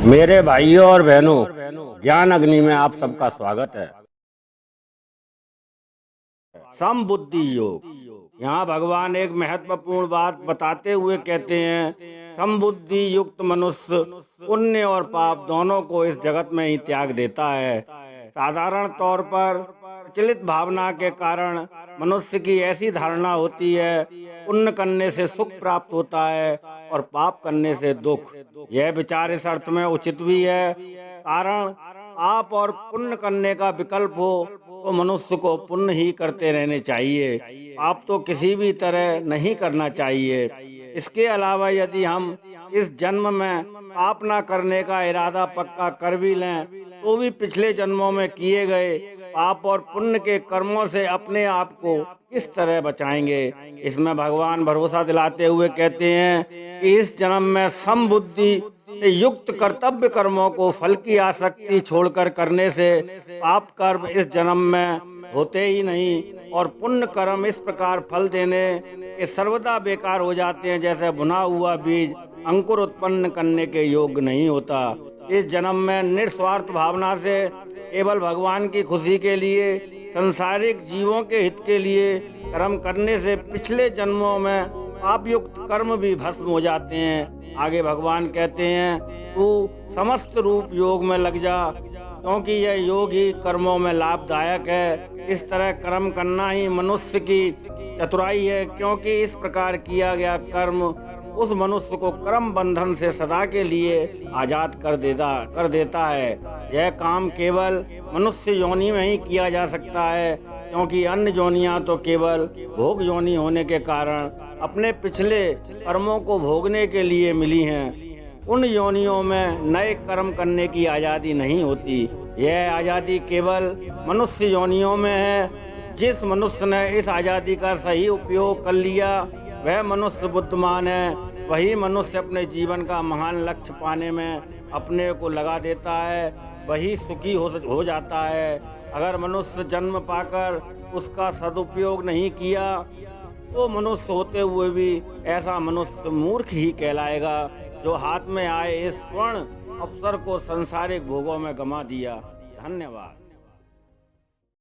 मेरे भाइयों और बहनों, ज्ञान अग्नि में आप सबका स्वागत है। समबुद्धि योग। यहाँ भगवान एक महत्वपूर्ण बात बताते हुए कहते हैं, समबुद्धि युक्त मनुष्य पुण्य और पाप दोनों को इस जगत में ही त्याग देता है। साधारण तौर पर प्रचलित भावना के कारण मनुष्य की ऐसी धारणा होती है, पुण्य करने से सुख प्राप्त होता है और पाप करने से दुख। यह विचार इस अर्थ में उचित भी है, कारण पाप और पुण्य करने का विकल्प हो तो मनुष्य को पुण्य ही करते रहने चाहिए, पाप तो किसी भी तरह नहीं करना चाहिए। इसके अलावा यदि हम इस जन्म में पाप ना करने का इरादा पक्का कर भी लें तो भी पिछले जन्मों में किए गए पाप और पुण्य के कर्मों से अपने आप को किस तरह बचाएंगे। इसमें भगवान भरोसा दिलाते हुए कहते हैं कि इस जन्म में समबुद्धि युक्त कर्तव्य कर्मों को फल की आसक्ति छोड़कर करने से पाप कर्म इस जन्म में होते ही नहीं और पुण्य कर्म इस प्रकार फल देने के सर्वदा बेकार हो जाते हैं, जैसे भुना हुआ बीज अंकुर उत्पन्न करने के योग्य नहीं होता। इस जन्म में निस्वार्थ भावना से केवल भगवान की खुशी के लिए, संसारिक जीवों के हित के लिए कर्म करने से पिछले जन्मों में पाप युक्त कर्म भी भस्म हो जाते हैं। आगे भगवान कहते हैं, तू समस्त रूप योग में लग जा, क्योंकि यह योग ही कर्मों में लाभदायक है। इस तरह कर्म करना ही मनुष्य की चतुराई है, क्योंकि इस प्रकार किया गया कर्म उस मनुष्य को कर्म बंधन से सदा के लिए आजाद कर देता है। यह काम केवल मनुष्य योनि में ही किया जा सकता है, क्योंकि अन्य योनियां तो केवल भोग योनि होने के कारण अपने पिछले कर्मों को भोगने के लिए मिली हैं। उन योनियों में नए कर्म करने की आज़ादी नहीं होती। यह आज़ादी केवल मनुष्य योनियों में है। जिस मनुष्य ने इस आज़ादी का सही उपयोग कर लिया वह मनुष्य बुद्धिमान है। वही मनुष्य अपने जीवन का महान लक्ष्य पाने में अपने को लगा देता है, वही सुखी हो जाता है। अगर मनुष्य जन्म पाकर उसका सदुपयोग नहीं किया तो मनुष्य होते हुए भी ऐसा मनुष्य मूर्ख ही कहलाएगा, जो हाथ में आए इस स्वर्ण अवसर को संसारिक भोगों में गंवा दिया। धन्यवाद।